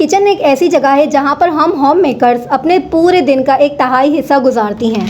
Kitchen एक ऐसी जगह है जहाँ पर हम होम मेकर्स अपने पूरे दिन का एक तिहाई हिस्सा गुजारती हैं।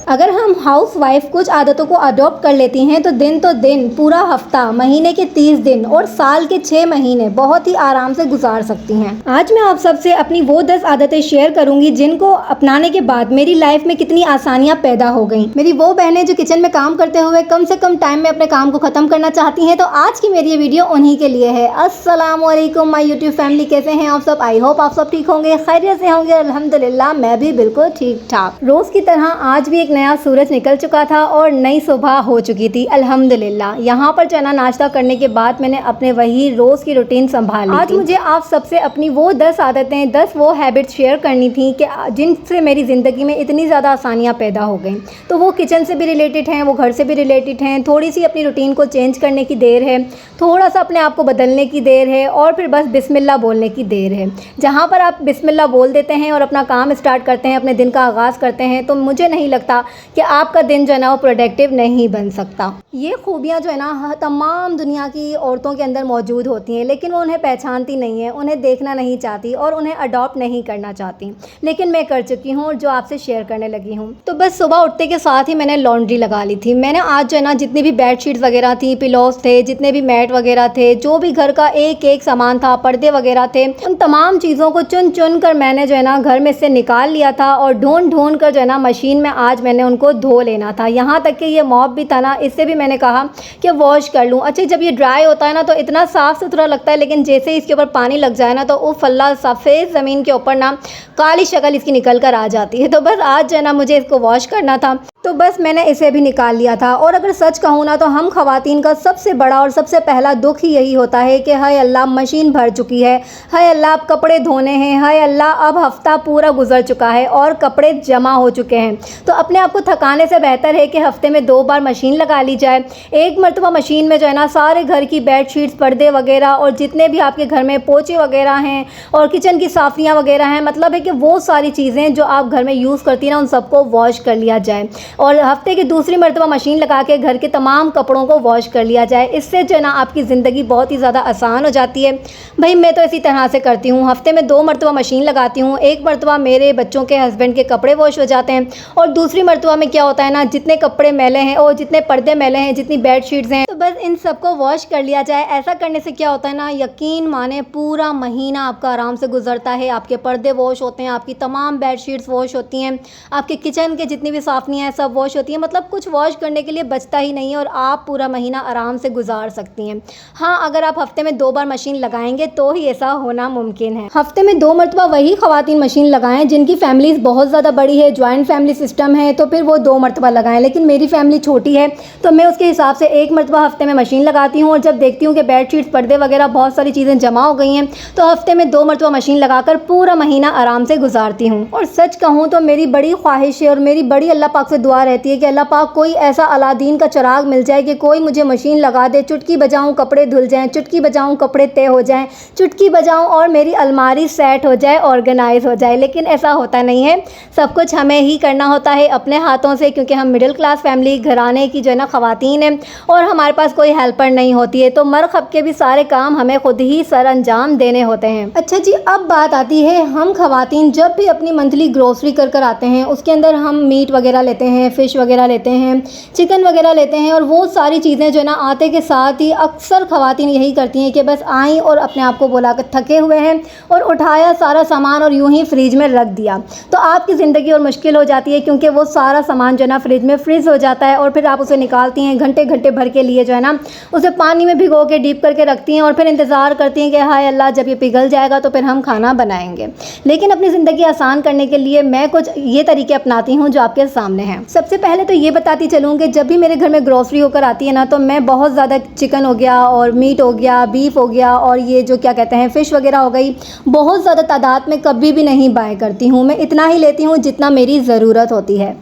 अगर हम हाउस वाइफ कुछ आदतों को अडॉप्ट कर लेती हैं तो दिन पूरा हफ्ता, महीने के 30 दिन और साल के 6 महीने बहुत ही आराम से गुजार सकती हैं। आज मैं आप सबसे अपनी वो 10 आदतें शेयर करूंगी जिनको अपनाने के बाद मेरी लाइफ में कितनी आसानियां पैदा हो गई। मेरी वो बहनें जो किचन में काम करते हुए कम से कम टाइम में अपने काम को खत्म करना चाहती हैं, तो आज की मेरी ये वीडियो उन्हीं के लिए है। अस्सलाम वालेकुम माय यूट्यूब फैमिली, कैसे हैं आप सब? आई होप आप सब ठीक होंगे, खैरियत से होंगे। अल्हम्दुलिल्लाह मैं भी बिल्कुल ठीक ठाक। रोज की तरह आज भी एक नया सूरज निकल चुका था और नई सुबह हो चुकी थी अल्हम्दुलिल्लाह। यहाँ पर चना नाश्ता करने के बाद मैंने अपने वही रोज़ की रूटीन संभाली। आज मुझे आप सबसे अपनी वो 10 आदतें, 10 वो हैबिट्स शेयर करनी थी कि जिनसे मेरी ज़िंदगी में इतनी ज़्यादा आसानियाँ पैदा हो गई। तो वो किचन से भी रिलेटेड हैं, वो घर से भी रिलेटेड हैं। थोड़ी सी अपनी रूटीन को चेंज करने की देर है, थोड़ा सा अपने आप को बदलने की देर है और फिर बस बिस्मिल्लाह बोलने की देर है। जहाँ पर आप बिस्मिल्लाह बोल देते हैं और अपना काम स्टार्ट करते हैं, अपने दिन का आगाज़ करते हैं, तो मुझे नहीं लगता कि आपका दिन जो है ना वो प्रोडक्टिव नहीं बन सकता। ये खूबियाँ जो है ना तमाम दुनिया की औरतों के अंदर मौजूद होती हैं, लेकिन वो उन्हें पहचानती नहीं है, उन्हें देखना नहीं चाहती और उन्हें अडॉप्ट नहीं करना चाहती। लेकिन मैं कर चुकी हूँ और जो आपसे शेयर करने लगी हूँ। तो बस सुबह उठते के साथ ही मैंने लॉन्ड्री लगा ली थी। मैंने आज जो है ना जितनी भी बेडशीट्स वगैरह थी, पिलोज थे, जितने भी मैट वगैरह थे, जो भी घर का एक एक सामान था, पर्दे वगैरह थे, उन तमाम चीज़ों को चुन चुन कर मैंने जो है ना घर में से निकाल लिया था और ढूंढ ढूंढ कर जो है ना मशीन में आज मैंने उनको धो लेना था। यहाँ तक कि ये मॉप भी था ना, इससे भी मैंने कहा कि वॉश कर लूँ। अच्छा, जब ये ड्राई होता है ना तो इतना साफ़ सुथरा लगता है, लेकिन जैसे ही इसके ऊपर पानी लग जाए ना तो वो फल्ला सफ़ेद ज़मीन के ऊपर ना काली शक्ल इसकी निकल कर आ जाती है। तो बस आज जो है ना मुझे इसको वॉश करना था, तो बस मैंने इसे भी निकाल लिया था। और अगर सच कहूँ ना तो हम ख़वातीन का सबसे बड़ा और सबसे पहला दुख ही यही होता है कि हाय अल्लाह मशीन भर चुकी है, हाय अल्लाह अब कपड़े धोने हैं, हाय अल्लाह अब हफ्ता पूरा गुजर चुका है और कपड़े जमा हो चुके हैं। तो अपने आप को थकाने से बेहतर है कि हफ्ते में 2 बार मशीन लगा ली जाए। एक मरतबा मशीन में जो है ना सारे घर की बेडशीट्स, पर्दे वगैरह और जितने भी आपके घर में पोचे वगैरह हैं और किचन की साफ़ियाँ वगैरह हैं, मतलब है कि वो सारी चीज़ें जो आप घर में यूज़ करती हैं ना उन सबको वॉश कर लिया जाए और हफ्ते की दूसरी मरतबा मशीन लगा के घर के तमाम कपड़ों को वॉश कर लिया जाए। इससे जो है ना आपकी ज़िंदगी बहुत ही ज़्यादा आसान हो जाती है। भाई मैं तो इसी तरह से करती हूँ, हफ्ते में 2 मरतबा मशीन लगाती हूँ। एक मरतबा मेरे बच्चों के हस्बैंड के कपड़े वॉश हो जाते हैं और दूसरी मरतबा में क्या होता है ना, जितने कपड़े मैले हैं और जितने पर्दे मैले हैं, जितनी बेडशीट्स हैं, तो बस इन सबको वॉश कर लिया जाए। ऐसा करने से क्या होता है ना, यकीन माने पूरा महीना आपका आराम से गुजरता है। आपके पर्दे वॉश होते हैं, आपकी तमाम बेडशीट्स वॉश होती हैं, आपके किचन के जितनी भी साफ़ियाँ हैं सब वॉश होती है। मतलब कुछ वॉश करने के लिए बचता ही नहीं है और आप पूरा महीना आराम से गुजार सकती हैं। हाँ, अगर आप हफ्ते में 2 बार मशीन लगाएंगे तो ही ऐसा होना मुमकिन है। हफ्ते में 2 मरतबा वही ख़वातीन मशीन लगाएं जिनकी फैमिलीज़ बहुत ज़्यादा बड़ी है, जॉइंट फैमिली सिस्टम है, तो फिर वो 2 मरतबा लगाएं। लेकिन मेरी फैमिली छोटी है तो मैं उसके हिसाब से 1 मरतबा हफ्ते में मशीन लगाती हूँ और जब देखती हूँ कि बेडशीट्स, पर्दे वगैरह बहुत सारी चीज़ें जमा हो गई हैं तो हफ्ते में 2 मरतबा मशीन लगाकर पूरा महीना आराम से गुजारती हूँ। और सच कहूँ तो मेरी बड़ी ख्वाहिश है और मेरी बड़ी अल्लाह पाक से दुआ रहती है कि अल्लाह पाक कोई ऐसा अलादीन का चिराग मिल जाए कि कोई मुझे मशीन लगा दे, चुटकी बजाऊं कपड़े धुल जाएं, चुटकी बजाऊं कपड़े तय हो जाएं, चुटकी बजाऊं और मेरी अलमारी सेट हो जाए, ऑर्गेनाइज हो जाए। लेकिन ऐसा होता नहीं है, सब कुछ हमें ही करना होता है अपने हाथों से, क्योंकि हम मिडिल क्लास फैमिली घराने की जो है ना ख़वातीन है और हमारे पास कोई हेल्पर नहीं होती है, तो मर खप के भी सारे काम हमें खुद ही सर अंजाम देने होते हैं। अच्छा जी, अब बात आती है हम ख़वातीन जब भी अपनी मंथली ग्रोसरी कर आते हैं, उसके अंदर हम मीट वगैरह लेते हैं, फ़िश वगैरह लेते हैं, चिकन वगैरह लेते हैं और वो सारी चीज़ें जो है ना आते के साथ ही अक्सर ख़वातीन यही करती हैं कि बस आईं और अपने आप को बोला कर थके हुए हैं और उठाया सारा सामान और यूं ही फ्रिज में रख दिया। तो आपकी ज़िंदगी और मुश्किल हो जाती है, क्योंकि वो सारा सामान जो है ना फ्रिज में फ्रीज़ हो जाता है और फिर आप उसे निकालती हैं घंटे घंटे भर के लिए जो है ना उसे पानी में भिगो के डीप करके रखती हैं और फिर इंतज़ार करती हैं कि हाय अल्लाह जब ये पिघल जाएगा तो फिर हम खाना बनाएंगे। लेकिन अपनी ज़िंदगी आसान करने के लिए मैं कुछ ये तरीके अपनाती हूँ जो आपके सामने हैं। सबसे पहले तो ये बताती चलूँ कि जब भी मेरे घर में ग्रोसरी होकर आती है ना तो मैं बहुत ज़्यादा चिकन हो गया और मीट हो गया, बीफ हो गया और ये जो क्या कहते हैं फ़िश वगैरह हो गई, बहुत ज़्यादा तादाद में कभी भी नहीं बाय करती हूँ। मैं इतना ही लेती हूँ जितना मेरी ज़रूरत होती है।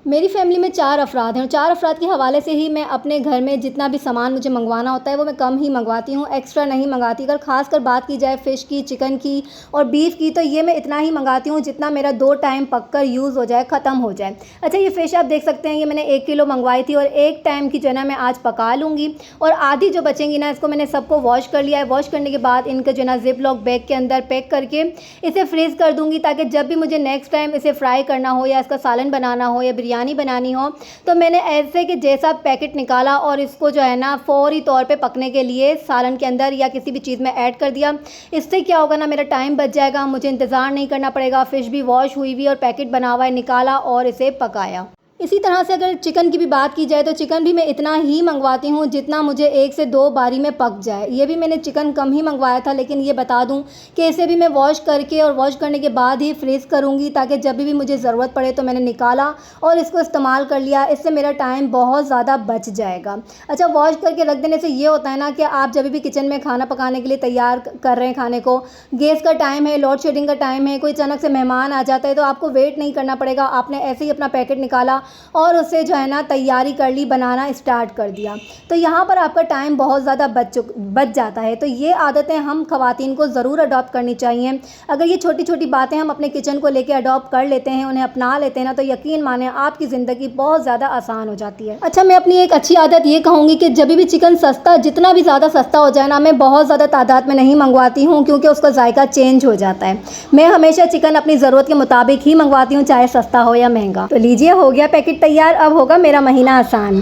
मेरी फैमिली में 4 अफराद हैं और 4 अफराद के हवाले से ही मैं अपने घर में जितना भी सामान मुझे मंगवाना होता है वो मैं कम ही मंगवाती हूँ, एक्स्ट्रा नहीं मंगाती। अगर ख़ासकर बात की जाए फ़िश की, चिकन की और बीफ की, तो ये मैं इतना ही मंगाती हूँ जितना मेरा 2 टाइम पककर यूज़ हो जाए, ख़त्म हो जाए। अच्छा, ये फ़िश आप देख सकते हैं, ये मैंने 1 किलो मंगवाई थी और 1 टाइम की जो है ना मैं आज पका लूँगी और आधी जो बचेंगी ना, इसको मैंने सबको वॉश कर लिया है। वॉश करने के बाद इनका जो है ना ज़िप लॉक बैग के अंदर पैक करके इसे फ्रीज़ कर दूँगी, ताकि जब भी मुझे नेक्स्ट टाइम इसे फ्राई करना हो या इसका सालन बनाना हो या बिरयानी बनानी हो, तो मैंने ऐसे कि जैसा पैकेट निकाला और इसको जो है ना फ़ौरी तौर पे पकने के लिए सालन के अंदर या किसी भी चीज़ में ऐड कर दिया। इससे क्या होगा ना, मेरा टाइम बच जाएगा, मुझे इंतज़ार नहीं करना पड़ेगा। फ़िश भी वॉश हुई हुई और पैकेट बना हुआ है, निकाला और इसे पकाया। इसी तरह से अगर चिकन की भी बात की जाए तो चिकन भी मैं इतना ही मंगवाती हूँ जितना मुझे 1 से 2 बारी में पक जाए। ये भी मैंने चिकन कम ही मंगवाया था, लेकिन ये बता दूँ कि इसे भी मैं वॉश करके और वॉश करने के बाद ही फ्रीज़ करूँगी, ताकि जब भी मुझे ज़रूरत पड़े तो मैंने निकाला और इसको इस्तेमाल कर लिया। इससे मेरा टाइम बहुत ज़्यादा बच जाएगा। अच्छा, वॉश करके रख देने से ये होता है ना कि आप जब भी किचन में खाना पकाने के लिए तैयार कर रहे हैं खाने को, गैस का टाइम है, लोड शेडिंग का टाइम है, कोई अचानक से मेहमान आ जाता है, तो आपको वेट नहीं करना पड़ेगा। आपने ऐसे ही अपना पैकेट निकाला और उसे जो है ना तैयारी कर ली, बनाना स्टार्ट कर दिया, तो यहाँ पर आपका टाइम बहुत ज़्यादा बच जाता है। तो ये आदतें हम ख़वातीन को ज़रूर अडॉप्ट करनी चाहिए। अगर ये छोटी छोटी बातें हम अपने किचन को लेके अडॉप्ट कर लेते हैं, उन्हें अपना लेते हैं ना, तो यकीन माने आपकी ज़िंदगी बहुत ज़्यादा आसान हो जाती है। अच्छा, मैं अपनी एक अच्छी आदत ये कहूँगी कि जब भी चिकन सस्ता, जितना भी ज़्यादा सस्ता हो जाए ना, मैं बहुत ज़्यादा तादाद में नहीं मंगवाती हूँ, क्योंकि उसका जायका चेंज हो जाता है। मैं हमेशा चिकन अपनी ज़रूरत के मुताबिक ही मंगवाती हूँ, चाहे सस्ता हो या महंगा। तो लीजिए, हो गया पैकेट तैयार, अब होगा मेरा महीना आसान।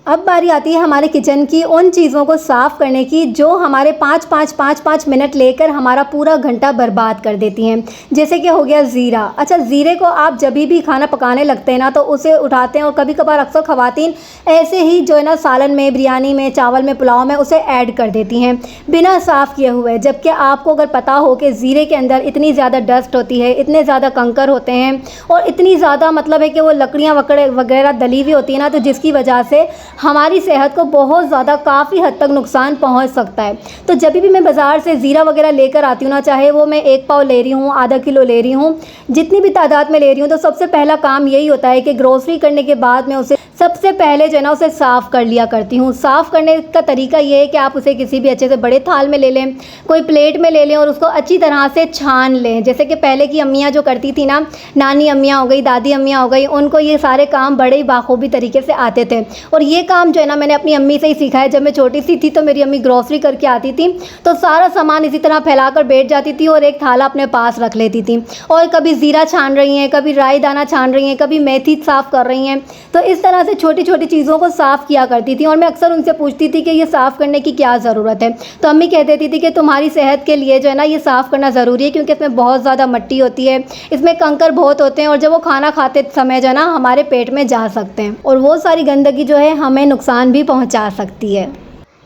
अब बारी आती है हमारे किचन की उन चीज़ों को साफ़ करने की जो हमारे 5-5 मिनट लेकर हमारा पूरा घंटा बर्बाद कर देती हैं। जैसे कि हो गया ज़ीरा। अच्छा, ज़ीरे को आप जब भी खाना पकाने लगते हैं ना, तो उसे उठाते हैं और कभी कभार अक्सर ख़वातीन ऐसे ही जो है ना सालन में, बिरयानी में, चावल में, पुलाव में उसे ऐड कर देती हैं बिना साफ़ किए हुए। जबकि आपको अगर पता हो कि ज़ीरे के अंदर इतनी ज़्यादा डस्ट होती है, इतने ज़्यादा कंकर होते हैं और इतनी ज़्यादा मतलब है कि वो लकड़ियाँ वगैरह दली हुई होती है ना, तो जिसकी वजह से हमारी सेहत को बहुत ज़्यादा काफ़ी हद तक नुकसान पहुंच सकता है। तो जब भी मैं बाज़ार से ज़ीरा वगैरह लेकर आती हूँ ना, चाहे वो मैं 1 पाव ले रही हूँ, आधा किलो ले रही हूँ, जितनी भी तादाद में ले रही हूँ, तो सबसे पहला काम यही होता है कि ग्रोसरी करने के बाद मैं उसे सबसे पहले जो है ना उसे साफ़ कर लिया करती हूँ। साफ़ करने का तरीका ये है कि आप उसे किसी भी अच्छे से बड़े थाल में ले लें, कोई प्लेट में ले लें और उसको अच्छी तरह से छान लें। जैसे कि पहले की अम्मियाँ जो करती थी ना, नानी अम्मियाँ हो गई, दादी अम्मियाँ हो गई, उनको ये सारे काम बड़े ही बाखूबी तरीके से आते थे। और ये काम जो है ना मैंने अपनी अम्मी से ही सीखा है। जब मैं छोटी सी थी तो मेरी अम्मी ग्रोसरी करके आती थी, तो सारा सामान इसी तरह फैलाकर बैठ जाती थी और एक थाला अपने पास रख लेती थी, और कभी ज़ीरा छान रही हैं, कभी राई दाना छान रही हैं, कभी मेथी साफ़ कर रही हैं। तो इस तरह से छोटी छोटी चीज़ों को साफ़ किया करती थी और मैं अक्सर उनसे पूछती थी कि ये साफ़ करने की क्या ज़रूरत है। तो अम्मी कह देती थी कि तुम्हारी सेहत के लिए जो है ना ये साफ़ करना ज़रूरी है, क्योंकि इसमें बहुत ज़्यादा मिट्टी होती है, इसमें कंकर बहुत होते हैं और जब वो खाना खाते समय जो है ना हमारे पेट में जा सकते हैं और वो सारी गंदगी जो है हमें नुकसान भी पहुंचा सकती है।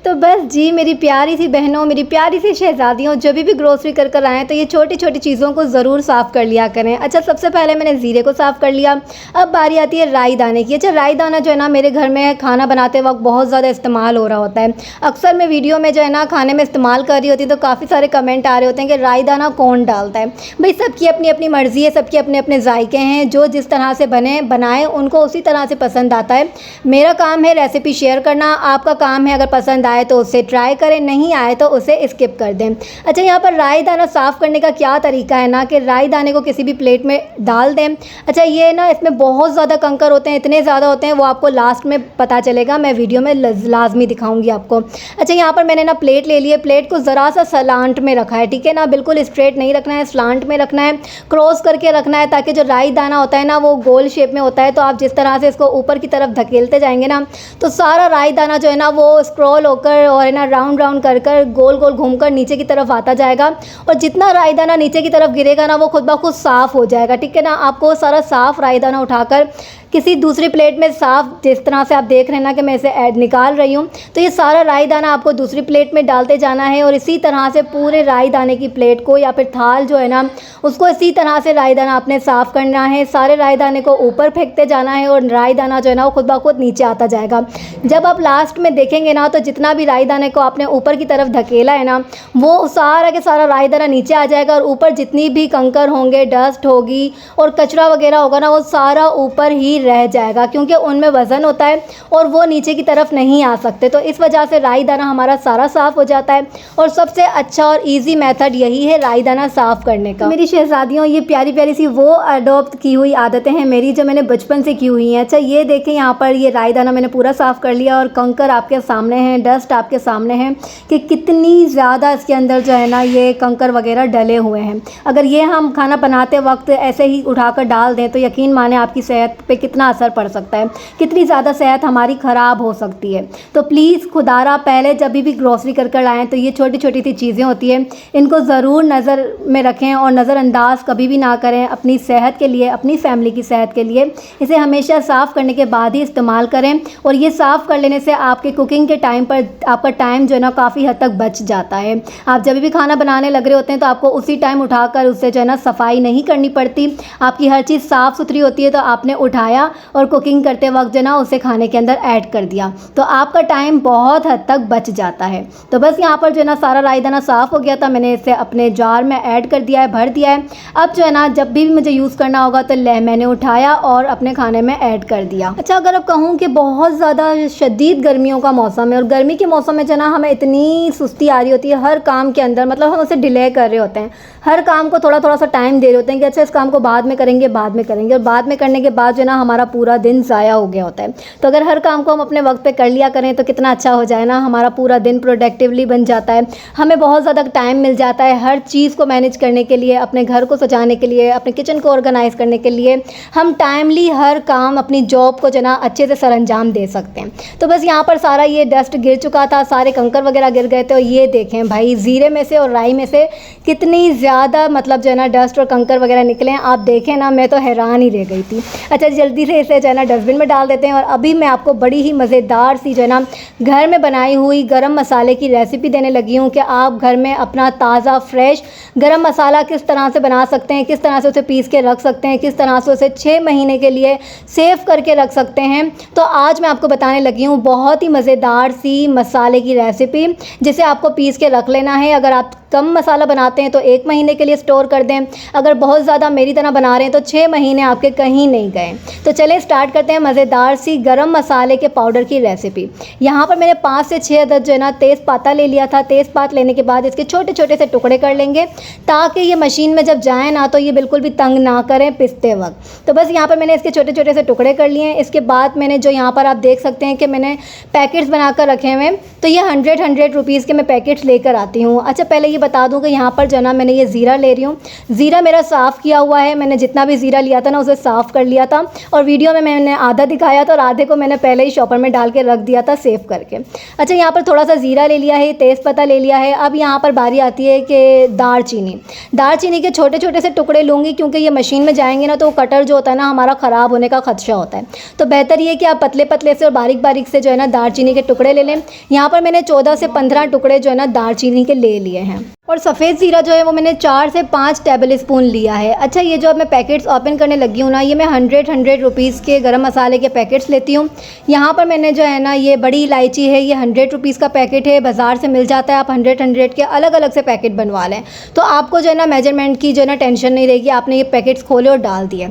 तो बस जी, मेरी प्यारी सी बहनों, मेरी प्यारी सी शहज़ादियों, जब भी ग्रोसरी कर आएँ तो ये छोटी छोटी चीज़ों को ज़रूर साफ़ कर लिया करें। अच्छा, सबसे पहले मैंने ज़ीरे को साफ़ कर लिया। अब बारी आती है राई दाने की। अच्छा, राई दाना जो है ना मेरे घर में खाना बनाते वक्त बहुत ज़्यादा इस्तेमाल हो रहा होता है। अक्सर मैं वीडियो में जो है ना खाने में इस्तेमाल कर रही होती तो काफ़ी सारे कमेंट आ रहे होते हैं कि राई दाना कौन डालता है। भाई, सबकी अपनी अपनी मर्ज़ी है, सबके अपने अपने जायके हैं, जो जिस तरह से बनाए उनको उसी तरह से पसंद आता है। मेरा काम है रेसिपी शेयर करना, आपका काम है अगर पसंद आए तो उसे ट्राई करें, नहीं आए तो उसे स्किप कर दें। अच्छा, यहाँ पर राई दाना साफ़ करने का क्या तरीका है ना कि राई दाने को किसी भी प्लेट में डाल दें। अच्छा, ये ना इसमें बहुत ज़्यादा कंकर होते हैं, इतने ज़्यादा होते हैं, वो आपको लास्ट में पता चलेगा, मैं वीडियो में लाजमी दिखाऊंगी आपको। अच्छा, यहाँ पर मैंने ना प्लेट ले ली है, प्लेट को ज़रा सा सलांट में रखा है, ठीक है ना, बिल्कुल स्ट्रेट नहीं रखना है, स्लांट में रखना है, क्रॉस करके रखना है, ताकि जो राई दाना होता है ना वो गोल शेप में होता है। तो आप जिस तरह से इसको ऊपर की तरफ धकेलते जाएंगे ना, तो सारा राई दाना जो है ना वो स्क्रॉल होकर और है ना राउंड राउंड कर गोल गोल घूमकर नीचे की तरफ आता जाएगा, और जितना राई दाना नीचे की तरफ गिरेगा ना वो खुद ब खुद साफ़ हो जाएगा, ठीक है ना। आपको सारा साफ़ राई दाना उठाकर किसी दूसरी प्लेट में साफ़, जिस तरह से आप देख रहे हैं ना कि मैं इसे निकाल रही हूँ, तो ये सारा राई दाना आपको दूसरी प्लेट में डालते जाना है और इसी तरह से पूरे राई दाने की प्लेट को या फिर थाल जो है ना उसको इसी तरह से राई दाना आपने साफ़ करना है। सारे राई दाने को ऊपर फेंकते जाना है और राई दाना जो है ना वो खुद ब खुद नीचे आता जाएगा। जब आप लास्ट में देखेंगे ना तो जितना भी राई दाने को आपने ऊपर की तरफ धकेला है ना वो सारा के सारा राई दाना नीचे आ जाएगा और ऊपर जितनी भी कंकर होंगे, डस्ट होगी और कचरा वगैरह होगा ना वो सारा ऊपर ही रह जाएगा, क्योंकि उनमें वज़न होता है और वो नीचे की तरफ नहीं आ सकते। तो इस वजह से राई दाना हमारा सारा साफ़ हो जाता है और सबसे अच्छा और ईजी मेथड यही है राई दाना साफ़ करने का। मेरी शहज़ादियों, ये प्यारी प्यारी सी वो अडॉप्ट की हुई आदतें हैं मेरी जो मैंने बचपन से की हुई हैं। अच्छा ये देखें, यहाँ पर ये राई दाना मैंने पूरा साफ़ कर लिया और कंकर आपके सामने हैं, डस्ट आपके सामने है कि कितनी ज़्यादा इसके अंदर जो है ना ये कंकर वगैरह डले हुए हैं। अगर ये हम खाना बनाते वक्त ऐसे ही उठाकर डाल दें तो यकीन माने आपकी सेहत पे कितना असर पड़ सकता है, कितनी ज़्यादा सेहत हमारी ख़राब हो सकती है। तो प्लीज़ खुदारा पहले जब भी ग्रॉसरी कर कर आएँ तो ये छोटी छोटी सी चीज़ें होती हैं, इनको ज़रूर नज़र में रखें और नज़रअंदाज कभी भी ना करें। अपनी सेहत के लिए, अपनी फैमिली की सेहत के लिए इसे हमेशा साफ़ करने के बाद ही इस्तेमाल करें और ये साफ़ कर लेने से आपके कुकिंग के टाइम पर आपका टाइम जो है ना काफ़ी हद तक बच जाता है। आप जब भी खाना बनाने लग रहे होते हैं तो आपको उसी टाइम उठाकर उससे जो है ना सफाई नहीं करनी पड़ती, आपकी हर चीज़ साफ़ सुथरी होती है। तो आपने उठाया और कुकिंग करते वक्त जो है ना उसे खाने के अंदर ऐड कर दिया तो आपका टाइम बहुत हद तक बच जाता है। तो बस यहाँ पर जो है ना सारा राई दाना साफ़ हो गया था, मैंने इसे अपने जार में ऐड कर दिया है, भर दिया है। अब जो है ना जब भी मुझे यूज़ करना होगा तो मैंने उठाया और अपने खाने में ऐड कर दिया। अच्छा, अगर अब कहूँ कि बहुत ज़्यादा शदीद गर्मियों का मौसम है और गर्मी के मौसम में जो है ना हमें इतनी सुस्ती आ रही होती है हर काम के अंदर, मतलब हम उसे डिले कर रहे होते हैं, हर काम को थोड़ा थोड़ा सा टाइम दे रहे होते हैं कि अच्छा इस काम को बाद में करेंगे, बाद में करेंगे, और बाद में करने के बाद जो है ना हमारा पूरा दिन ज़ाया हो गया होता है। तो अगर हर काम को हम अपने वक्त पे कर लिया करें तो कितना अच्छा हो जाए ना, हमारा पूरा दिन प्रोडक्टिवली बन जाता है, हमें बहुत ज़्यादा टाइम मिल जाता है हर चीज़ को मैनेज करने के लिए, अपने घर को सजाने के लिए, अपने किचन को ऑर्गेनाइज़ करने के लिए। हम टाइमली हर काम, अपनी जॉब को जो ना अच्छे से सरअंजाम दे सकते हैं। तो बस यहाँ पर सारा ये डस्ट गिर चुका था, सारे कंकर वगैरह गिर गए थे और ये देखें भाई ज़ीरे में से और राई में से कितनी ज़्यादा मतलब जो है ना डस्ट और कंकर वगैरह निकले हैं। आप देखें ना, मैं तो हैरान ही रह गई थी। अच्छा जल्दी से इसे जो है ना डस्टबिन में डाल देते हैं और अभी मैं आपको बड़ी ही मज़ेदार सी जो है ना घर में बनाई हुई गरम मसाले की रेसिपी देने लगी हूँ कि आप घर में अपना ताज़ा फ्रेश गरम मसाला किस तरह से बना सकते हैं, किस तरह से उसे पीस के रख सकते हैं, किस तरह से उसे 6 महीने के लिए सेव करके रख सकते हैं। तो आज मैं आपको बताने लगी हूँ बहुत ही मज़ेदार सी मसाले की रेसिपी जिसे आपको पीस के रख लेना है। अगर आप कम मसाला बनाते हैं तो 1 महीने के लिए स्टोर कर दें, अगर बहुत ज़्यादा मेरी तरह बना रहे हैं तो 6 महीने आपके कहीं नहीं गए। तो चलिए स्टार्ट करते हैं मज़ेदार सी गरम मसाले के पाउडर की रेसिपी। यहाँ पर मैंने 5 से 6 अदद जो है ना तेज़पाता ले लिया था। तेज़पात लेने के बाद इसके छोटे छोटे से टुकड़े कर लेंगे ताकि ये मशीन में जब जाए ना तो ये बिल्कुल भी तंग ना करें पिसते वक्त। तो बस यहाँ पर मैंने इसके छोटे छोटे से टुकड़े कर लिए हैं। इसके बाद मैंने जो यहाँ पर आप देख सकते हैं कि मैंने पैकेट्स बनाकर रखे हुए हैं, तो ये 100 रुपीज़ के मैं पैकेट्स लेकर आती हूँ। अच्छा पहले ये बता दूं कि यहाँ पर जो ना मैंने ये ज़ीरा ले रही हूँ, ज़ीरा मेरा साफ़ किया हुआ है। मैंने जितना भी ज़ीरा लिया था ना उसे साफ़ कर लिया था और वीडियो में मैंने आधा दिखाया था और आधे को मैंने पहले ही शॉपर में डाल के रख दिया था सेव करके। अच्छा यहाँ पर थोड़ा सा ज़ीरा ले लिया है, तेज़पत्ता ले लिया है। अब यहाँ पर बारी आती है कि दालचीनी के छोटे छोटे से टुकड़े लूँगी क्योंकि ये मशीन में जाएंगे ना तो कटर जो होता है ना हमारा ख़राब होने का खदशा होता है। तो बेहतर ये कि आप पतले पतले से और बारीक बारीक से जो है ना दालचीनी के टुकड़े ले लें। यहाँ पर मैंने 14 से 15 टुकड़े जो है ना दालचीनी के ले लिए हैं और सफ़ेद ज़ीरा जो है वो मैंने 4 से 5 टेबल स्पून लिया है। अच्छा ये जो अब मैं पैकेट्स ओपन करने लगी हूँ ना, ये मैं 100 रुपीज़ के गरम मसाले के पैकेट्स लेती हूँ। यहाँ पर मैंने जो है ना ये बड़ी इलायची है, ये 100 रुपीज़ का पैकेट है, बाज़ार से मिल जाता है। आप 100 के अलग अलग से पैकेट बनवा लें तो आपको जो है ना मेजरमेंट की जो है ना टेंशन नहीं रहेगी। आपने ये पैकेट्स खोले और डाल दिए।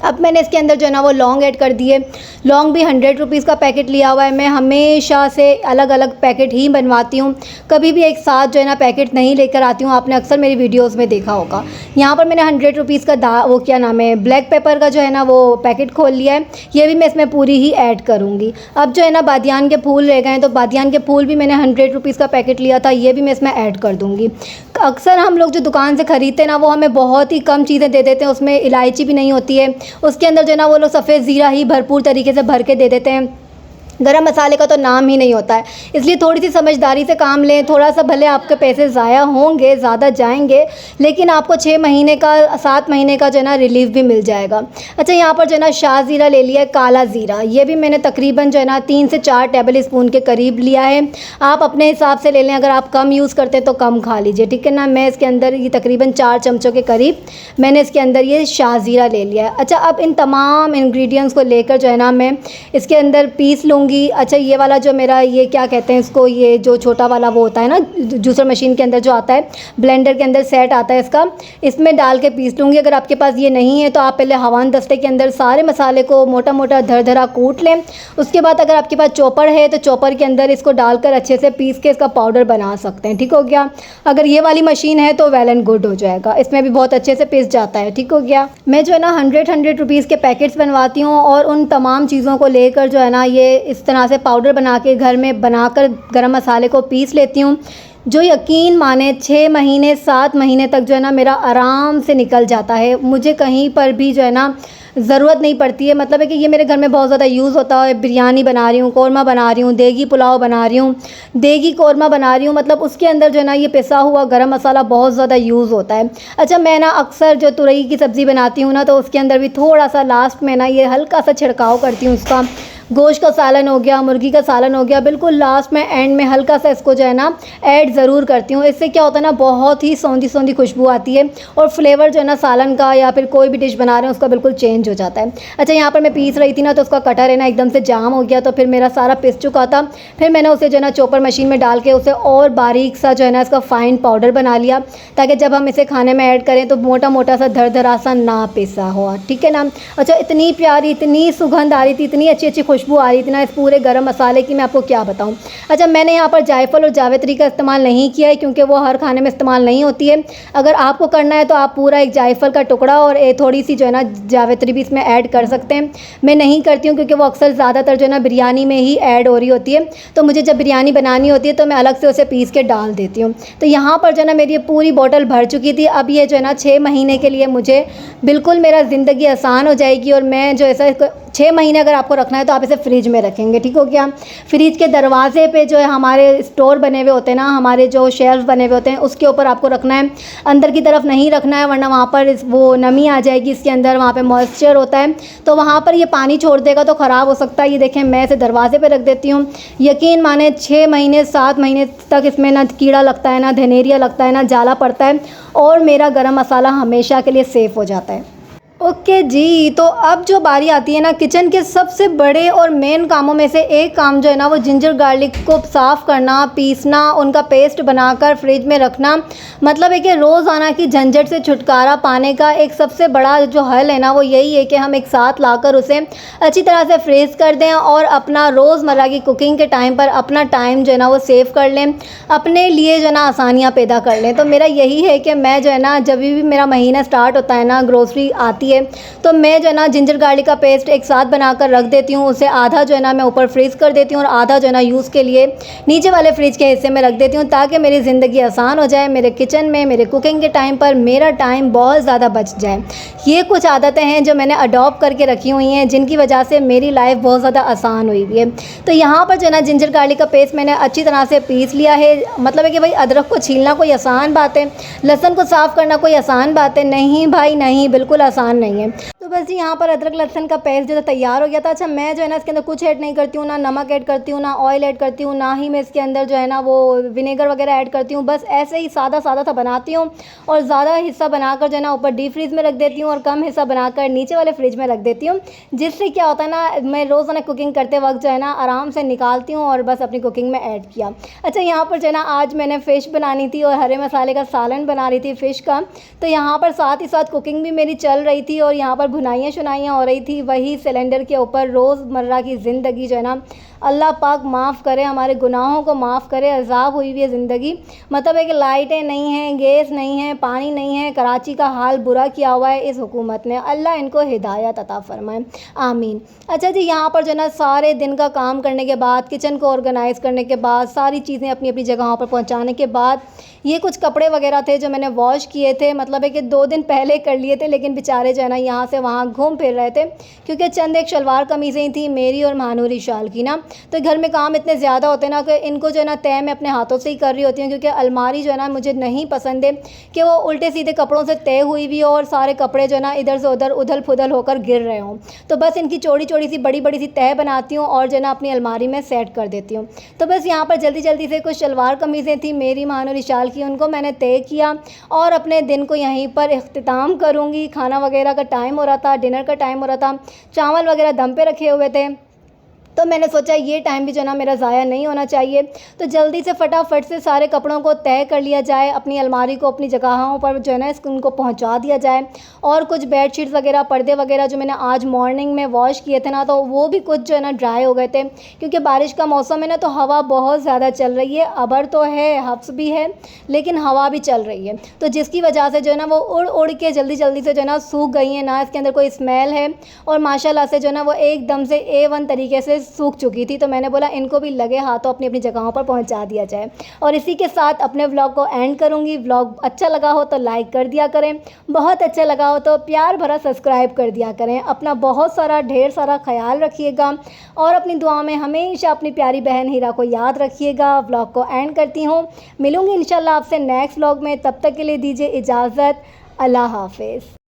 अब मैंने इसके अंदर जो है ना वो लौंग ऐड कर दिए। लौंग भी 100 रुपीज़ का पैकेट लिया हुआ है। मैं हमेशा से अलग अलग पैकेट ही बनवाती हूँ, कभी भी एक साथ जो है ना पैकेट नहीं लेकर आती हूँ। आपने अक्सर मेरी वीडियोस में देखा होगा। यहाँ पर मैंने 100 रुपीज़ का वो क्या नाम है ब्लैक पेपर का जो है ना वो पैकेट खोल लिया है। ये भी मैं इसमें पूरी ही ऐड करूँगी। अब जो है ना बादियान के फूल रह गए हैं तो बादियान के फूल भी मैंने 100 रुपीज़ का पैकेट लिया था, ये भी मैं इसमें ऐड कर दूँगी। अक्सर हम लोग जो दुकान से ख़रीदते हैं ना वो हमें बहुत ही कम चीज़ें दे देते हैं, उसमें इलायची भी नहीं होती है, उसके अंदर जो है ना वो लोग सफ़ेद ज़ीरा ही भरपूर तरीके से भर के दे देते हैं। गरम मसाले का तो नाम ही नहीं होता है। इसलिए थोड़ी सी समझदारी से काम लें। थोड़ा सा भले आपके पैसे ज़ाया होंगे, ज़्यादा जाएंगे, लेकिन आपको 6 महीने का 7 महीने का जो है ना रिलीफ भी मिल जाएगा। अच्छा, यहाँ पर जो है ना शाह ज़ीरा ले लिया है, काला ज़ीरा। ये भी मैंने तकरीबन जो है ना 3 से 4 टेबल स्पून के करीब लिया है। आप अपने हिसाब से ले लें, अगर आप कम यूज़ करते हैं तो कम खा लीजिए, ठीक है ना। मैं इसके अंदर ये तकरीबन 4 चमचों के करीब मैंने इसके अंदर ये शाह ज़ीरा ले लिया है। अच्छा, अब इन तमाम इंग्रेडिएंट्स को लेकर जो है ना मैं इसके अंदर पीस लूँगी। अच्छा, ये वाला जो मेरा ये क्या कहते हैं इसको, ये जो छोटा वाला वो होता है ना जूसर मशीन के अंदर जो आता है, ब्लेंडर के अंदर सेट आता है इसका, इसमें डाल के पीस लूँगी। अगर आपके पास ये नहीं है तो आप पहले हवान दस्ते के अंदर सारे मसाले को मोटा मोटा धर कूट लें। उसके बाद अगर आपके पास चॉपर है तो चॉपर के अंदर इसको डालकर अच्छे से पीस के इसका पाउडर बना सकते हैं, ठीक हो गया। अगर ये वाली मशीन है तो वेल एंड गुड हो जाएगा, इसमें भी बहुत अच्छे से पिस जाता है, ठीक हो गया। मैं जो है ना 100 रुपीज़ के पैकेट्स बनवाती हूँ और उन तमाम चीज़ों को लेकर जो है ना ये इस तरह से पाउडर बना के घर में बनाकर गरम मसाले को पीस लेती हूँ, जो यकीन माने 6 महीने 7 महीने तक जो है ना मेरा आराम से निकल जाता है। मुझे कहीं पर भी जो है ना ज़रूरत नहीं पड़ती है। मतलब है कि ये मेरे घर में बहुत ज़्यादा यूज़ होता है। बिरयानी बना रही हूँ, कौरमा बना रही हूँ, देगी पुलाव बना रही हूँ, देगी कौरमा बना रही हूँ, मतलब उसके अंदर जो है ना ये पिसा हुआ गरम मसाला बहुत ज़्यादा यूज़ होता है। अच्छा, मैं ना अक्सर जो तुरई की सब्ज़ी बनाती हूँ ना तो उसके अंदर भी थोड़ा सा लास्ट में ना ये हल्का सा छिड़काव करती हूँ उसका। गोश्त का सालन हो गया, मुर्गी का सालन हो गया, बिल्कुल लास्ट में एंड में हल्का सा इसको जो है ना ऐड ज़रूर करती हूँ। इससे क्या होता है ना बहुत ही सौंधी सौंधी खुशबू आती है और फ्लेवर जो है ना सालन का या फिर कोई भी डिश बना रहे हैं उसका बिल्कुल चेंज हो जाता है। अच्छा, यहाँ पर मैं पीस रही थी ना तो उसका कटर है ना एकदम से जाम हो गया, तो फिर मेरा सारा पिस चुका था। फिर मैंने उसे जो है ना चॉपर मशीन में डाल के उसे और बारीक सा जो है ना इसका फ़ाइन पाउडर बना लिया, ताकि जब हम इसे खाने में ऐड करें तो मोटा मोटा सा धरा सा ना पिसा हो, ठीक है ना। अच्छा, इतनी प्यारी, इतनी सुगंध आ रही थी, इतनी अच्छी अच्छी खुशबू आ रही थी ना इस पूरे गरम मसाले की, मैं आपको क्या बताऊं। अच्छा, मैंने यहाँ पर जायफल और जावित्री का इस्तेमाल नहीं किया है क्योंकि वो हर खाने में इस्तेमाल नहीं होती है। अगर आपको करना है तो आप पूरा एक जायफल का टुकड़ा और थोड़ी सी जो है ना जावित्री भी इसमें ऐड कर सकते हैं। मैं नहीं करती हूँ क्योंकि वो अक्सर ज़्यादातर जो है ना बिरयानी में ही ऐड हो रही होती है, तो मुझे जब बिरयानी बनानी होती है तो मैं अलग से उसे पीस के डाल देती हूँ। तो यहाँ पर जो है ना मेरी पूरी बोतल भर चुकी थी। अब ये जो है ना 6 महीने के लिए मुझे बिल्कुल मेरा ज़िंदगी आसान हो जाएगी। और मैं जो ऐसा 6 महीने अगर आपको रखना है तो आप इसे फ्रिज में रखेंगे, ठीक हो गया। फ्रिज के दरवाजे पे जो है हमारे स्टोर बने हुए होते हैं ना, हमारे जो शेल्फ बने हुए होते हैं उसके ऊपर आपको रखना है, अंदर की तरफ नहीं रखना है, वरना वहाँ पर वो नमी आ जाएगी इसके अंदर, वहाँ पे मॉइस्चर होता है तो वहाँ पर ये पानी छोड़ देगा तो ख़राब हो सकता है। ये देखें, मैं इसे दरवाजे पे रख देती हूँ। यकीन माने 6 महीने 7 महीने तक इसमें ना कीड़ा लगता है, ना धनेरिया लगता है, ना जाला पड़ता है और मेरा गरम मसाला हमेशा के लिए सेफ़ हो जाता है। ओके जी, तो अब जो बारी आती है ना किचन के सबसे बड़े और मेन कामों में से एक काम जो है ना वो जिंजर गार्लिक को साफ़ करना, पीसना, उनका पेस्ट बनाकर फ्रिज में रखना। मतलब है कि रोज़ाना की झंझट से छुटकारा पाने का एक सबसे बड़ा जो हल है ना वो यही है कि हम एक साथ लाकर उसे अच्छी तरह से फ्रीज़ कर दें और अपना रोज़मर्रा की कुकिंग के टाइम पर अपना टाइम जो है ना वो सेव कर लें, अपने लिए जो है ना आसानियाँ पैदा कर लें। तो मेरा यही है कि मैं जो है ना जब भी मेरा महीना स्टार्ट होता है ना, ग्रोसरी आती है तो मैं जो है ना जिंजर गार्लिक का पेस्ट एक साथ बनाकर रख देती हूँ। उसे आधा जो है ना मैं ऊपर फ्रीज़ कर देती हूँ और आधा जो है ना यूज़ के लिए नीचे वाले फ्रिज के हिस्से में रख देती हूँ, ताकि मेरी ज़िंदगी आसान हो जाए, मेरे किचन में मेरे कुकिंग के टाइम पर मेरा टाइम बहुत ज़्यादा बच जाए। ये कुछ आदतें हैं जो मैंने अडॉप्ट करके रखी हुई हैं, जिनकी वजह से मेरी लाइफ बहुत ज़्यादा आसान हुई हुई है। तो यहाँ पर जो है ना जिंजर गार्लिक का पेस्ट मैंने अच्छी तरह से पीस लिया है। मतलब है कि भाई अदरक को छीलना कोई आसान बात है, लहसुन को साफ़ करना कोई आसान बात है? नहीं भाई नहीं, बिल्कुल आसान नहीं है। तो बस जी यहाँ पर अदरक लहसुन का पेस्ट जो तैयार हो गया था। अच्छा, मैं जो है ना इसके अंदर कुछ ऐड नहीं करती हूँ, ना नमक ऐड करती हूँ, ना ऑयल ऐड करती हूँ, ना ही मैं इसके अंदर जो है ना वो विनेगर वगैरह ऐड करती हूँ। बस ऐसे ही सादा सादा सा बनाती हूँ और ज़्यादा हिस्सा बनाकर जो है ना ऊपर डीप फ्रीज में रख देती हूँ और कम हिस्सा बनाकर नीचे वाले फ्रिज में रख देती हूँ, जिससे क्या होता है ना मैं रोज़ाना कुकिंग करते वक्त जो है ना आराम से निकालती हूँ और बस अपनी कुकिंग में ऐड किया। अच्छा, यहाँ पर जो है ना आज मैंने फ़िश बनानी थी और हरे मसाले का सालन बना रही थी फ़िश का, तो यहाँ पर साथ ही साथ कुकिंग भी मेरी चल रही थी और यहाँ पर भुनाइयाँ शुनाइयाँ हो रही थी वही सिलेंडर के ऊपर। रोज़मर्रा की ज़िंदगी जो है ना अल्लाह पाक माफ़ करे, हमारे गुनाहों को माफ़ करे, अज़ाब हुई हुई है ज़िंदगी। मतलब है कि लाइटें नहीं हैं, गैस नहीं है, पानी नहीं है। कराची का हाल बुरा किया हुआ है इस हुकूमत ने, अल्लाह इनको हिदायत अता फ़रमाए, आमीन। अच्छा जी, यहाँ पर जो ना सारे दिन का काम करने के बाद, किचन को ऑर्गेनाइज़ करने के बाद, सारी चीज़ें अपनी अपनी जगहों पर पहुँचाने के बाद, ये कुछ कपड़े वगैरह थे जो मैंने वॉश किए थे। मतलब है कि 2 दिन पहले कर लिए थे, लेकिन बेचारे जो है ना यहाँ से वहाँ घूम फिर रहे थे, क्योंकि चंद एक शलवार कमीज़ें थी मेरी और महानूरी शाल की ना, तो घर में काम इतने ज़्यादा होते हैं ना कि इनको जो है ना तय मैं अपने हाथों से ही कर रही होती हूँ, क्योंकि अलमारी जो है ना मुझे नहीं पसंद है कि वो उल्टे सीधे कपड़ों से तय हुई हुई हो और सारे कपड़े जो है ना इधर से उधर उथल पुथल होकर गिर रहे हों। तो बस इनकी चौड़ी चौड़ी सी बड़ी बड़ी सी तह बनाती हूँ और जो है ना अपनी अलमारी में सेट कर देती हूँ। तो बस यहाँ पर जल्दी जल्दी से कुछ शलवार कमीज़ें थी मेरी, मान और इशाल की, उनको मैंने तय किया और अपने दिन को यहीं पर इख्तिताम करूँगी। खाना वगैरह का टाइम हो रहा था, डिनर का टाइम हो रहा था, चावल वगैरह दम पे रखे हुए थे, तो मैंने सोचा ये टाइम भी जो है ना मेरा ज़ाया नहीं होना चाहिए। तो जल्दी से फटाफट से सारे कपड़ों को तय कर लिया जाए, अपनी अलमारी को अपनी जगहों पर जो है ना उनको पहुंचा दिया जाए। और कुछ बेडशीट्स वगैरह, पर्दे वगैरह जो मैंने आज मॉर्निंग में वॉश किए थे ना, तो वो भी कुछ जो है ना ड्राई हो गए थे, क्योंकि बारिश का मौसम है ना, तो हवा बहुत ज़्यादा चल रही है। अबर तो है, हफ्स भी है, लेकिन हवा भी चल रही है, तो जिसकी वजह से जो है ना वो उड़ उड़ के जल्दी जल्दी से जो है ना सूख गई हैं ना, इसके अंदर कोई स्मेल है और माशाल्लाह से जो है ना वो एकदम से A1 तरीके से सूख चुकी थी। तो मैंने बोला इनको भी लगे हाथों अपनी अपनी जगहों पर पहुंचा दिया जाए। और इसी के साथ अपने व्लॉग को एंड करूंगी। व्लॉग अच्छा लगा हो तो लाइक कर दिया करें, बहुत अच्छा लगा हो तो प्यार भरा सब्सक्राइब कर दिया करें। अपना बहुत सारा ढेर सारा ख्याल रखिएगा और अपनी दुआ में हमेशा अपनी प्यारी बहन हीरा को याद रखिएगा। व्लॉग को एंड करती हूँ, मिलूंगी इंशाल्लाह आपसे नेक्स्ट व्लॉग में। तब तक के लिए दीजिए इजाज़त, अल्लाह हाफिज़।